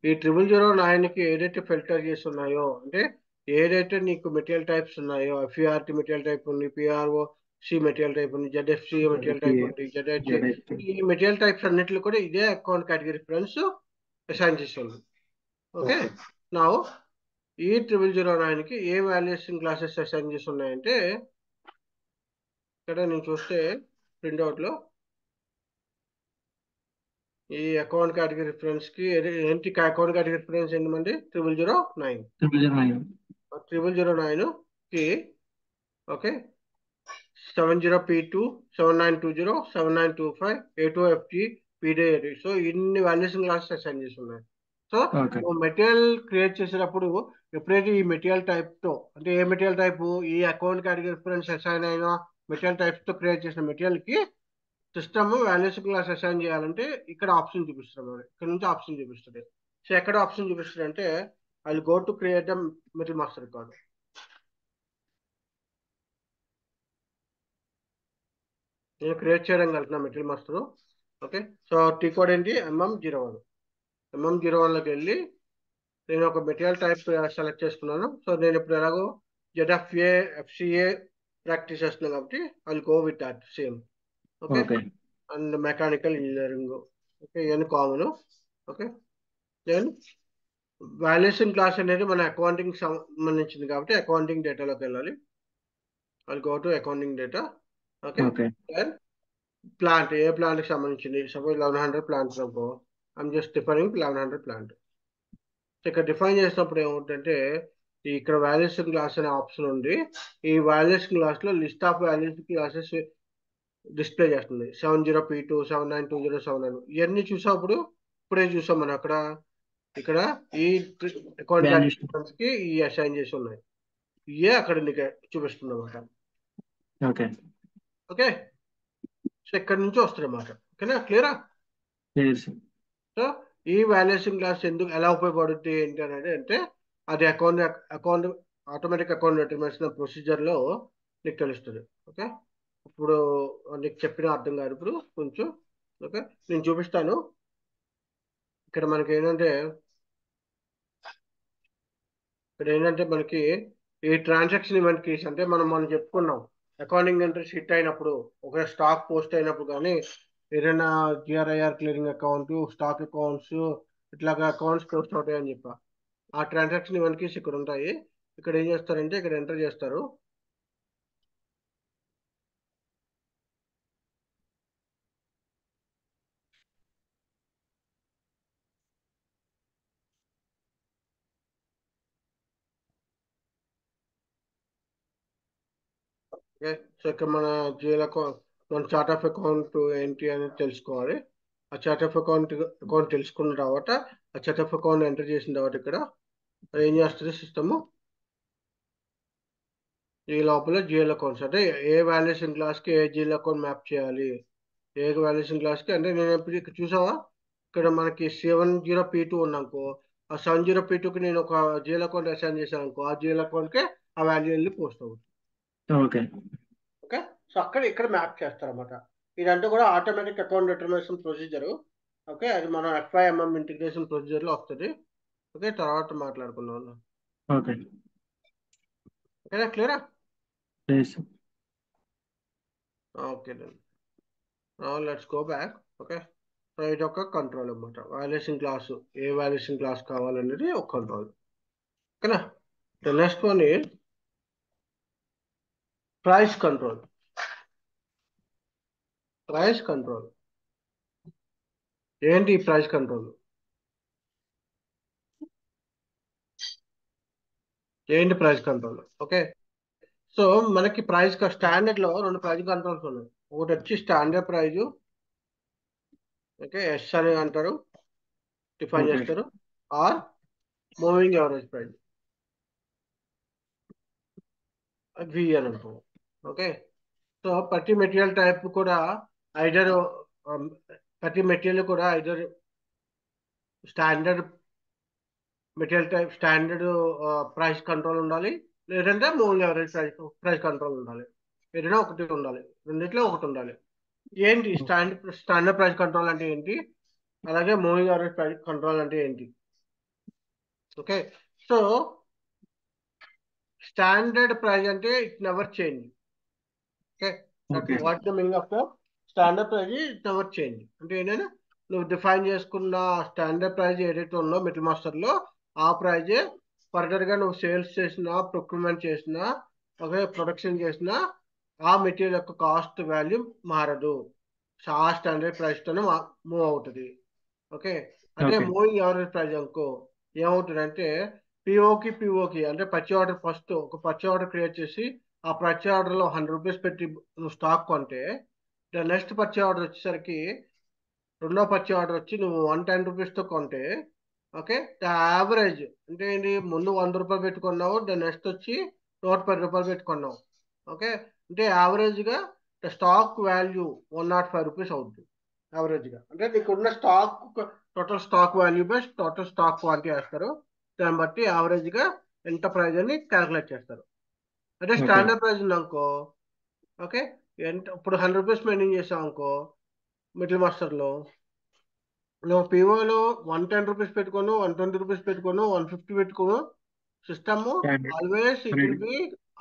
[SPEAKER 1] ఈ 0009 కి ఏదైతే ఫిల్టర్ చేసి ఉన్నాయో అంటే ఏదైతే నీకు మెటీరియల్ టైప్స్ ఉన్నాయో, FERT మెటీరియల్ టైప్ ఉంది, PROC మెటీరియల్ టైప్ ఉంది, ZFC మెటీరియల్ టైప్ ఉంది, ZHC, ఈ మెటీరియల్ టైప్స్ అన్నిటిలో కూడా ఇదే అకౌంట్ కేటగిరీ రిఫరెన్స్ అసైన్ చేసి ఉంది. ఓకే, నా ఈ 0009 కి ఏ వాల్యుయేషన్ క్లాసెస్ అసైన్ చేసి ఉన్నాయంటే ఇక్కడ నేను చూస్తే ప్రింట్అవుట్ లో ఈ అకౌంట్ కేటగిరీ రిఫరెన్స్ కి ఏంటి అకౌంట్ కేటగిరీ రిఫరెన్స్ ఏంటంటే 0009 కి okay 70P2 7920 7925 A2FG PD. So ఇన్ని వాల్యుయేషన్ క్లాసెస్ అసైన్ చేసి ఉన్నాయి. సో మెటీరియల్ క్రియేట్ చేసేటప్పుడు ఎప్పుడైతే ఈ మెటీరియల్ టైప్ తో అంటే ఏ మెటీరియల్ టైప్ ఈ అకౌంట్ కేటగిరీ రిఫరెన్స్ అసైన్ అయిన మెటీరియల్ టైప్స్ తో క్రియేట్ చేసిన మెటీరియల్ కి సిస్టమ్ వాల్యుయేషన్ క్లాస్ అసైన్ చేయాలంటే ఇక్కడ ఆప్షన్ చూపిస్తుంది, ఇక్కడ నుంచి ఆప్షన్ చూపిస్తుంది. సో ఎక్కడ ఆప్షన్ చూపిస్తుంది అంటే I go to create the material master record. నేను క్రియేట్ చేయడం వెళ్తున్నా material master. Okay, so T code ఏంటి MM01 లోకి వెళ్ళి నేను ఒక మెటీరియల్ టైప్ సెలెక్ట్ చేసుకున్నాను. సో నేను ఇప్పుడు ఎలాగో FCA ప్రాక్టీస్ చేస్తున్నాను కాబట్టి I go with that same. Okay, and mechanical engineering okay ఇవన్నీ common. Okay, then valuation class అనేది మన అకౌంటింగ్ సంబంధించింది కాబట్టి అకౌంటింగ్ డేటాలోకి వెళ్ళాలి. I go to accounting data. Okay, then plant ఏ ప్లాంట్కి సంబంధించింది, సపోజ్ 1100 ప్లాంట్స్ అనుకో, ఐమ్ జస్ట్ డిఫైనింగ్ 1100 ప్లాంట్. ఇక్కడ డిఫైన్ చేసినప్పుడు ఏమవుతుందంటే ఇక్కడ వాల్యుయేషన్ క్లాస్ అనే ఆప్షన్ ఉంది. ఈ వాల్యుయేషన్ క్లాస్ లో list of valuation classes display చేస్తుంది. 70P2 792079 ఇవన్నీ చూసినప్పుడు ఇప్పుడే చూసాం మనం అక్కడ ఇక్కడ ఈ అకౌంట్
[SPEAKER 2] వాల్యుయేషన్.
[SPEAKER 1] కి ఈ అసైన్ చేసి ఉన్నాయి. ఇవే అక్కడ నీకు చూపిస్తుంది అన్నమాట.
[SPEAKER 2] ఓకే.
[SPEAKER 1] ఓకే, సో ఇక్కడ నుంచి వస్తుంది అన్నమాట. ఓకేనా, క్లియరా?
[SPEAKER 2] Clear sir.
[SPEAKER 1] సో ఈ వాల్యుయేషన్ క్లాస్ ఎందుకు ఎలా ఉపయోగపడుతుంది ఏంటి అనేది అంటే అది account automatic account determination procedure లో నీకు తెలుస్తుంది. ఓకే, ఇప్పుడు నీకు చెప్పిన అర్థం కాదు ఇప్పుడు కొంచెం. ఓకే, నేను చూపిస్తాను. ఇక్కడ మనకి ఏంటంటే మనకి ఈ ట్రాన్సాక్షన్ ఈవెంట్ కేసు అంటే మనం చెప్పుకున్నాం అకౌంటింగ్ ఎంట్రీస్ హిట్ అయినప్పుడు, ఒక స్టాక్ పోస్ట్ అయినప్పుడు కానీ ఏదైనా GRIR clearing account, stock accounts, ఇట్లాగా అకౌంట్స్ పోస్ట్ అవుతాయి అని చెప్పా. ఆ ట్రాన్సాక్షన్ ఈవెంట్ కేసు ఇక్కడ ఉంటాయి. ఇక్కడ ఏం చేస్తారంటే ఇక్కడ ఎంటర్ చేస్తారు. ఓకే, సో ఇక్కడ మన జిఎల్ అకౌంట్, మన చార్ట్ ఆఫ్ అకౌంట్ ఏంటి అనేది తెలుసుకోవాలి. ఆ చార్ట్ ఆఫ్ అకౌంట్ తెలుసుకున్న తర్వాత ఆ చార్ట్ ఆఫ్ అకౌంట్ ఎంటర్ చేసిన తర్వాత ఇక్కడ ఏం చేస్తుంది సిస్టమ్, ఈ లోపల జిఎల్ అకౌంట్స్ అంటే ఏ వాల్యుయేషన్ క్లాస్కి ఏ జిఎల్ అకౌంట్ మ్యాప్ చేయాలి, ఏ వాల్యుయేషన్ క్లాస్కి అంటే నేను ఇప్పుడు ఇక్కడ చూసావా ఇక్కడ మనకి 70P2 ఉందనుకో, ఆ 70P2కి నేను ఒక జిఎల్ అకౌంట్ అసైన్ చేశాను అనుకో, ఆ జిఎల్ అకౌంట్కి ఆ వాల్యూ వెళ్ళి పోస్ట్ అవుతుంది.
[SPEAKER 2] ఓకే.
[SPEAKER 1] ఓకే, సో ఇక్కడ మ్యాప్ చేస్తారన్నమాట. ఇదంతా కూడా automatic account determination procedure. Okay, అది మనం FIMM ఇంటిగ్రేషన్ ప్రొసీజర్లో వస్తుంది. ఓకే, తర్వాత మాట్లాడుకుందాం.
[SPEAKER 2] ఓకే.
[SPEAKER 1] ఓకేనా, క్లియరా?
[SPEAKER 2] Clear sir.
[SPEAKER 1] Okay then let's go back. Okay, so ఇది ఒక కంట్రోల్ అన్నమాట. వాల్యుయేషన్ క్లాస్, ఏ వాల్యుయేషన్ క్లాస్ కావాలనేది ఒక కంట్రోల్. ఓకేనా, the next one is price control. Price control ఏంటి? ప్రైస్ కంట్రోల్ ఏంటి? Price control. ఓకే, సో మనకి ప్రైస్ స్టాండర్డ్ లో రెండు ప్రైస్ కంట్రోల్స్ ఉన్నాయి. ఒకటి వచ్చి స్టాండర్డ్ ప్రైజ్, ఓకే, ఎస్ అని అంటారు, డిఫైన్
[SPEAKER 2] ఓకే.
[SPEAKER 1] చేస్తారు. ఆర్ మూవింగ్ యావరేజ్ ప్రైస్, వి అని అంటారు. ఓకే, సో ప్రతి మెటీరియల్ టైప్ కూడా ఐదర్ ప్రతి మెటీరియల్ కూడా either standard material type, standard price control ఉండాలి, లేదంటే మూవింగ్ యావరేజ్ ప్రైస్ కంట్రోల్ ఉండాలి. ఏదైనా ఒకటి ఉండాలి, రెండిట్లో ఒకటి ఉండాలి. ఏంటి స్టాండర్డ్ ప్రైస్ కంట్రోల్ అంటే ఏంటి, అలాగే మూవింగ్ యావరేజ్ ప్రైస్ కంట్రోల్ అంటే ఏంటి? ఓకే, సో స్టాండర్డ్ ప్రైస్ అంటే it never change. Okay,
[SPEAKER 2] okay.
[SPEAKER 1] What the meaning of the standard price it never change అంటే ఏంటంటే నువ్వు డిఫైన్ చేసుకున్న స్టాండర్డ్ ప్రైజ్ ఏదైతే ఉందో మిడిల్ మాస్టర్లో, ఆ ప్రైజే ఫర్దర్గా నువ్వు సేల్స్ చేసినా, ప్రొక్యూర్మెంట్ చేసినా, ఓకే, ప్రొడక్షన్ చేసినా ఆ మెటీరియల్ యొక్క కాస్ట్ వాల్యూ మారదు. ఆ స్టాండర్డ్ ప్రైస్తోనే మూవ్ అవుతుంది. ఓకే, అదే
[SPEAKER 2] ఓకే.
[SPEAKER 1] మూవింగ్ యావరేజ్ ప్రైస్ అనుకో ఏమవుతుందంటే పిఓకి అంటే పచ్చి ఆర్డర్, ఫస్ట్ ఒక పచ్చి ఆర్డర్ క్రియేట్ చేసి ఆ పచ్చి ఆర్డర్లో 100 రూపీస్ పెట్టి నువ్వు స్టాక్ కొంటే, నెక్స్ట్ పచ్చి ఆర్డర్ వచ్చేసరికి రెండో పచ్చి ఆర్డర్ వచ్చి నువ్వు 110 రూపీస్తో కొంటే, ఓకే, ద యావరేజ్ అంటే ఏంటి, ముందు 100 రూపాయలు పెట్టుకున్నావు, నెక్స్ట్ వచ్చి 110 రూపాయలు పెట్టుకున్నావు. ఓకే, అంటే యావరేజ్గా ద స్టాక్ వాల్యూ 105 రూపీస్ అవుతుంది. యావరేజ్గా అంటే నీకున్న stock, total stock value by total stock quantity వేస్తారు. దాన్ని బట్టి యావరేజ్గా ఎంత ప్రైస్ అని క్యాలిక్యులేట్ చేస్తారు. అదే
[SPEAKER 2] ఓకే.
[SPEAKER 1] స్టాండర్డ్ ప్రైస్ ఉందనుకో, ఓకే, ఎంత ఇప్పుడు 100 రూపీస్ మెయింటైన్ చేసావు అనుకో మిడిల్ మాస్టర్లో, నువ్వు పిఓలో 110 రూపీస్ పెట్టుకోను, 120 రూపీస్ పెట్టుకోను, 150 పెట్టుకోను, system
[SPEAKER 2] standard
[SPEAKER 1] always it will
[SPEAKER 2] 100.
[SPEAKER 1] Be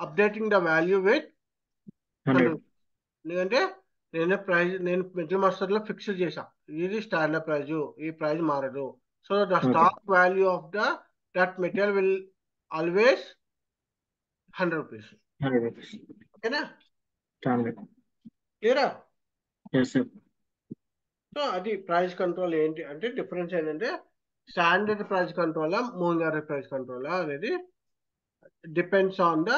[SPEAKER 1] updating the value with
[SPEAKER 2] 100.
[SPEAKER 1] 100. ఎందుకంటే నేను మిడిల్ మాస్టర్లో ఫిక్స్ చేశా, ఇది స్టాండర్డ్ ప్రైజ్, ఈ ప్రైజ్ మారదు. So the
[SPEAKER 2] okay.
[SPEAKER 1] Stock value of that material will always 100 rupees.
[SPEAKER 2] 100 rupees
[SPEAKER 1] ఓకేనా,
[SPEAKER 2] స్టాండర్డ్.
[SPEAKER 1] క్లియరా?
[SPEAKER 2] Yes sir.
[SPEAKER 1] సో అది ప్రైస్ కంట్రోల్ ఏంటి అంటే డిఫరెన్స్ ఏంటంటే స్టాండర్డ్ ప్రైస్ కంట్రోలా మూవింగ్ యావరేజ్ ప్రైస్ కంట్రోలా అనేది డిపెండ్స్ ఆన్ ద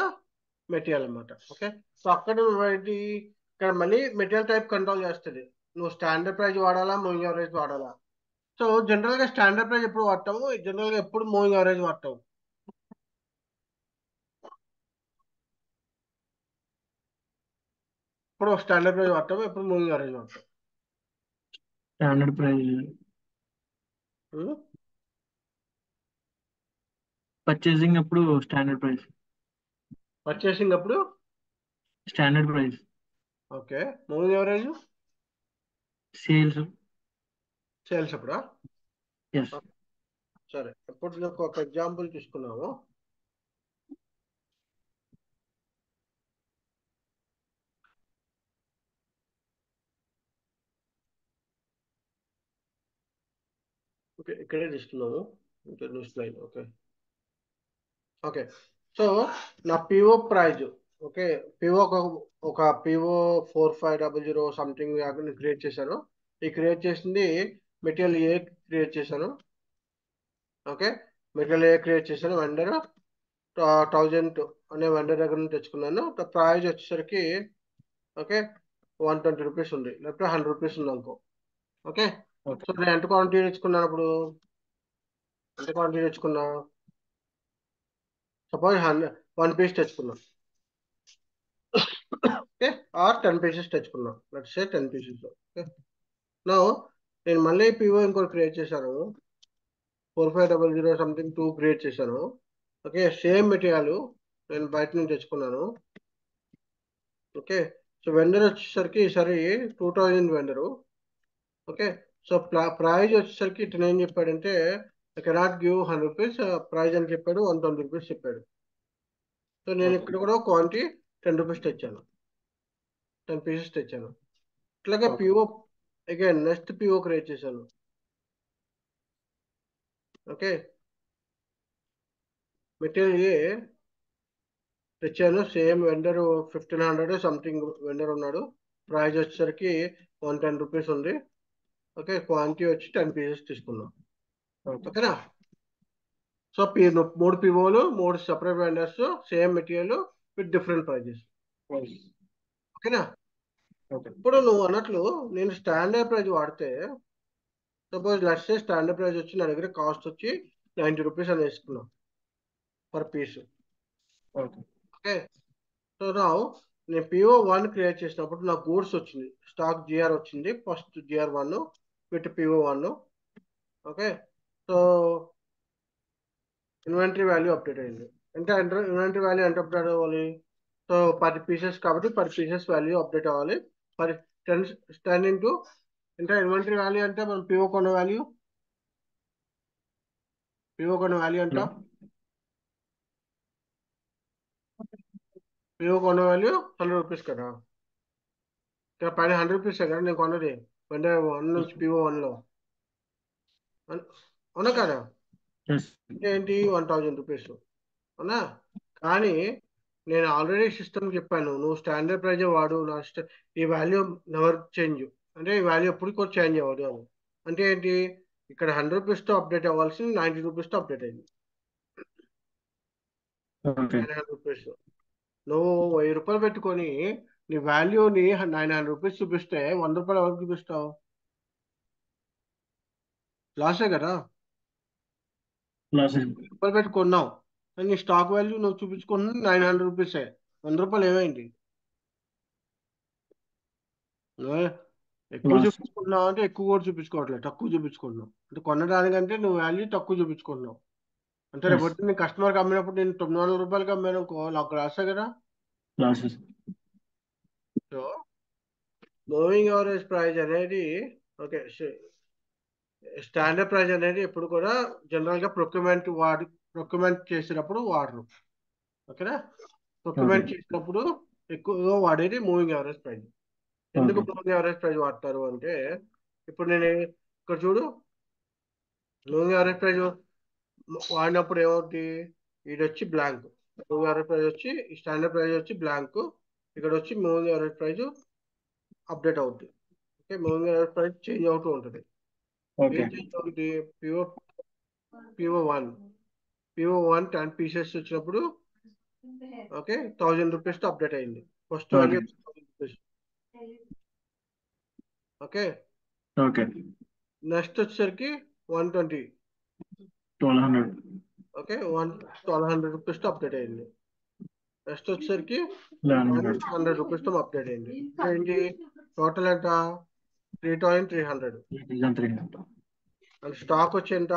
[SPEAKER 1] మెటీరియల్ అన్నమాట. ఓకే, సో అక్కడ ఏంటి, ఇక్కడ మళ్ళీ మెటీరియల్ టైప్ కంట్రోల్ చేస్తుంది. నువ్వు స్టాండర్డ్ ప్రైస్ వాడాలా మూవింగ్ యావరేజ్ వాడాలా. సో జనరల్ గా స్టాండర్డ్ ప్రైస్ ఎప్పుడు వాడతాము, జనరల్ గా ఎప్పుడు మూవింగ్ యావరేజ్ వాడతాము. ఇప్పుడు స్టాండర్డ్ ప్రైస్ వాడతాము, ఎప్పుడు మూవింగ్ యావరేజ్ వాడతాం.
[SPEAKER 2] Standard price. పర్చేసింగ్ అప్పుడు స్టాండర్డ్ ప్రైస్.
[SPEAKER 1] పర్చేసింగ్ అప్పుడు
[SPEAKER 2] standard price.
[SPEAKER 1] Okay, moving average
[SPEAKER 2] sales.
[SPEAKER 1] Sales అప్పుడా.
[SPEAKER 2] ఎస్.
[SPEAKER 1] సరే, ఇప్పుడు నాకు ఒక ఎగ్జాంపుల్ తీసుకున్నాము. ఓకే, ఇక్కడే తీసుకున్నాము new slide. Okay okay, so నా పిఓ ప్రైజ్. ఓకే, పిఓ ఒక పిఓ 4500 సంథింగ్ క్రియేట్ చేశాను. ఈ క్రియేట్ చేసింది మెటీరియల్ ఏ క్రియేట్ చేశాను. ఓకే, మెటీరియల్ ఏ క్రియేట్ చేశాను. వెండర్ 1000 అనే వెండర్ దగ్గర నుంచి తెచ్చుకున్నాను. ప్రైజ్ వచ్చేసరికి ఓకే 120 రూపీస్ ఉంది, లేకపోతే 100 రూపీస్ ఉంది అనుకో. ఓకే, సో నేను ఎంత క్వాంటిటీ తెచ్చుకున్నాను, అప్పుడు ఎంత క్వాంటిటీ తెచ్చుకున్నా, సపోజ్ 1 పీస్ తెచ్చుకున్నా. ఓకే, ఆర్ 10 పీసెస్ తెచ్చుకున్నా, let's say 10 pieces. Okay, now నేను మళ్ళీ పిఓ ఇంకోటి క్రియేట్ చేశాను. 4500 సంథింగ్ 2 క్రియేట్ చేశాను. ఓకే, సేమ్ మెటీరియల్ నేను బయట నుంచి తెచ్చుకున్నాను. ఓకే, సో వెండర్ వచ్చేసరికి ఈసారి 2000 వెండరు. ఓకే, సో ప్రైజ్ వచ్చేసరికి ఇతను ఏం చెప్పాడంటే I cannot give 100 rupees price అని చెప్పాడు, 120 రూపీస్ చెప్పాడు. సో నేను ఇక్కడ కూడా క్వాంటిటీ 10 రూపీస్ తెచ్చాను, 10 పీసెస్ తెచ్చాను. ఇట్లాగే PO again next PO create చేశాను. ఓకే, మెటీరియల్ ఏ తెచ్చాను, సేమ్ వెండర్ 1500 సంథింగ్ వెండర్ ఉన్నాడు. ప్రైస్ వచ్చేసరికి 110 రూపీస్ ఉంది. ఓకే, క్వాంటిటీ వచ్చి 10 పీసెస్ తీసుకున్నాం. ఓకేనా, సో 3 పిఓలు 3 separate vendors, same material with different prices. ఓకేనా, ఇప్పుడు నువ్వు అన్నట్లు నేను స్టాండర్డ్ ప్రైస్ వాడితే, సపోజ్ లెట్స్ స్టాండర్డ్ ప్రైస్ వచ్చి నా దగ్గర కాస్ట్ వచ్చి 90 రూపీస్ అని వేసుకున్నాం పర్ పీస్. ఓకే, సో నా నేను PO1 క్రియేట్ చేసినప్పుడు నాకు గూడ్స్ వచ్చింది, స్టాక్ GR వచ్చింది, first GR1 with PO1. Okay, so inventory value update అయింది. అంటే ఇన్వెంటరీ వాల్యూ ఎంత అప్డేట్ అవ్వాలి, సో 10 పీసెస్ కాబట్టి 10 పీసెస్ వాల్యూ అప్డేట్ అవ్వాలి. 10 ఇంటూ అంటే ఇన్వెంటరీ వాల్యూ అంటే మనం పిఓ కొన్న వాల్యూ ఎంత, పిఓ కొన్న వాల్యూ 100 రూపీస్ కదా. ఇక్కడ పైన 100 రూపీస్ కదా నేను కొన్నది వెంటనే 1 నుంచి PO1లో, అవునా కదా. అంటే ఏంటి 1000 రూపీస్ అవునా. కానీ నేను ఆల్రెడీ సిస్టమ్ చెప్పాను, నువ్వు స్టాండర్డ్ ప్రైజ్ వాడు, నా ఈ వాల్యూ నెవర్ చేంజ్, అంటే ఈ వాల్యూ ఎప్పుడు కూడా చేంజ్ అవ్వదు అని. అంటే ఏంటి, ఇక్కడ 100 రూపీస్తో అప్డేట్ అవ్వాల్సింది 90 రూపీస్తో అప్డేట్ అయింది. 900 రూపీస్. నువ్వు 1000 రూపాయలు పెట్టుకొని నీ వాల్యూని 900 రూపీస్ చూపిస్తే 100 రూపాయలు ఎవరికి చూపిస్తావు, లాసే కదా. రూపాయలు పెట్టి కొన్నావు, నీ స్టాక్ వాల్యూ నువ్వు చూపించుకున్నది 900 రూపీసే, 100 రూపాయలు ఏమైంది. ఎక్కువ చూపించుకుంటున్నావు అంటే ఎక్కువ కూడా చూపించుకోవట్లేదు, తక్కువ చూపించుకుంటున్నావు. అంటే కొనడానికంటే నువ్వు వాల్యూ తక్కువ చూపించుకుంటున్నావు. అంటే రేపు నీ కస్టమర్కి అమ్మినప్పుడు నేను 900 రూపాయలకి అమ్మాను అనుకో, నాకు రాసే కదా. సో మూవింగ్ యావరేజ్ ప్రైస్ అనేది ఓకే, స్టాండర్డ్ ప్రైస్ అనేది ఎప్పుడు కూడా జనరల్గా ప్రొక్యూర్మెంట్ చేసినప్పుడు వాడరు. ఓకేనా, ప్రొక్యూర్మెంట్ చేసినప్పుడు ఎక్కువగా వాడేది మూవింగ్ యావరేజ్ ప్రైస్. ఎందుకు మూవింగ్ యావరేజ్ ప్రైస్ వాడతారు అంటే, ఇప్పుడు నేను ఇక్కడ చూడు, మూవింగ్ యావరేజ్ ప్రైస్ వాడినప్పుడు ఏమవుతుంది, ఇది వచ్చి బ్లాంక్, మూవింగ్ యావరేజ్ ప్రైస్ వచ్చి స్టాండర్డ్ ప్రైస్ వచ్చి బ్లాంక్, ఇక్కడ వచ్చి మూవింగ్ యావరేజ్ ప్రైస్ అప్డేట్ అవుతుంది. Okay, moving average price change అవుతూ ఉంటుంది.
[SPEAKER 2] ఓకే.
[SPEAKER 1] ఏం చేంజ్ అవుతుంది? పిఓ 1 పిఓ 1 10 పీసెస్ వచ్చినప్పుడు ఓకే 1000 రూపీస్ తో అప్డేట్ అయింది. First value
[SPEAKER 2] okay.
[SPEAKER 1] 1000 rupees. Okay,
[SPEAKER 2] okay.
[SPEAKER 1] Next వచ్చేసరికి 120.
[SPEAKER 2] 1200.
[SPEAKER 1] ఓకే 1200 రూపీస్ తో అప్డేట్ అయింది. నెక్స్ట్ వచ్చేసరికి
[SPEAKER 2] 1100.
[SPEAKER 1] 100 రూపీస్ తో అప్డేట్ అయింది. ఇప్పుడు ఏంటి టోటల్ ఎంత? 3300.
[SPEAKER 2] 3300.
[SPEAKER 1] అండ్ స్టాక్ వచ్చి ఎంత?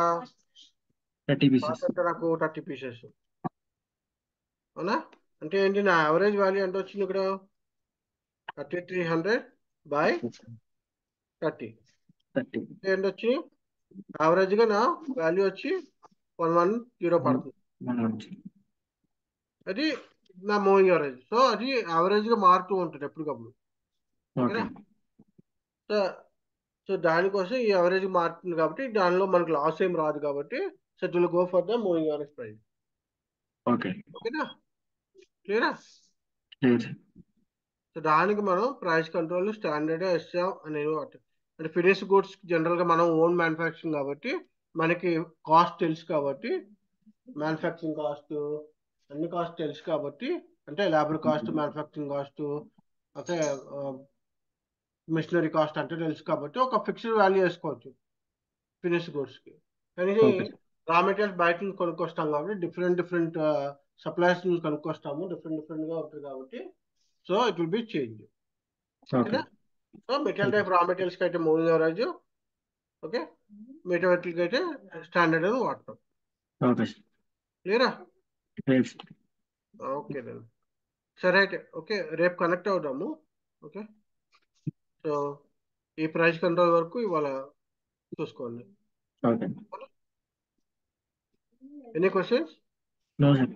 [SPEAKER 2] 30
[SPEAKER 1] స్టాక్
[SPEAKER 2] పీసెస్.
[SPEAKER 1] ఎంత నాకు 30 పీసెస్. అవునా? అంటే ఏంటి నా యావరేజ్ వాల్యూ ఎంత వచ్చింది ఇక్కడ? 3300 బై 30.
[SPEAKER 2] 30.
[SPEAKER 1] ఎంత వచ్చి యావరేజ్ గా నా వాల్యూ వచ్చి 110 పడుతుంది. అది నా మూవింగ్ యావరేజ్. సో అది యావరేజ్ గా మారుతూ ఉంటుంది ఎప్పటికప్పుడు.
[SPEAKER 2] ఓకే.
[SPEAKER 1] ఓకేనా? సో సో దానికోసం ఈ యావరేజ్ మారుతుంది కాబట్టి దానిలో మనకు లాస్ ఏం రాదు కాబట్టి so it will go for the moving average price.
[SPEAKER 2] Okay.
[SPEAKER 1] ఓకేనా? క్లియరా?
[SPEAKER 2] క్లియర్.
[SPEAKER 1] సో దానికి మనం ప్రైస్ కంట్రోల్ స్టాండర్డ్ ఎస్ఎం అనేది అంటే ఫినిష్ గూడ్స్ జనరల్ గా మనం ఓన్ మ్యానుఫ్యాక్చరింగ్ కాబట్టి మనకి కాస్ట్ తెలుసు కాబట్టి మ్యానుఫ్యాక్చరింగ్ కాస్ట్ అన్ని కాస్ట్ తెలుసు కాబట్టి అంటే లేబర్ కాస్ట్, మ్యానుఫ్యాక్చరింగ్ కాస్ట్, అంటే మిషనరీ కాస్ట్ అంటే తెలుసు కాబట్టి ఒక ఫిక్స్డ్ వాల్యూ వేసుకోవచ్చు ఫినిష్ గూడ్స్ కి. కానీ
[SPEAKER 2] ఓకే.
[SPEAKER 1] రా మెటీరియల్స్ బయట నుంచి కొనుక్కొస్తాం కాబట్టి డిఫరెంట్ సప్లైస్ నుంచి కొనుక్కొస్తాము, డిఫరెంట్ గా ఉంటుంది కాబట్టి so it will be change.
[SPEAKER 2] Okay.
[SPEAKER 1] ఓకేనా? So material type raw materials కి అయితే మూవింగ్ యావరేజ్, ఓకే, మెటీరియల్ కి అయితే స్టాండర్డ్ అని వాడతాం.
[SPEAKER 2] ఓకే.
[SPEAKER 1] క్లియరా?
[SPEAKER 2] క్లియర్.
[SPEAKER 1] ఓకే దెన్ సరే అయితే ఓకే రేపు కనెక్ట్ అవుదాము. ఓకే, సో ఈ ప్రైస్ కంట్రోల్ వరకు ఇవాళ చూసుకోండి.
[SPEAKER 2] Okay.
[SPEAKER 1] Any questions?
[SPEAKER 2] No sir.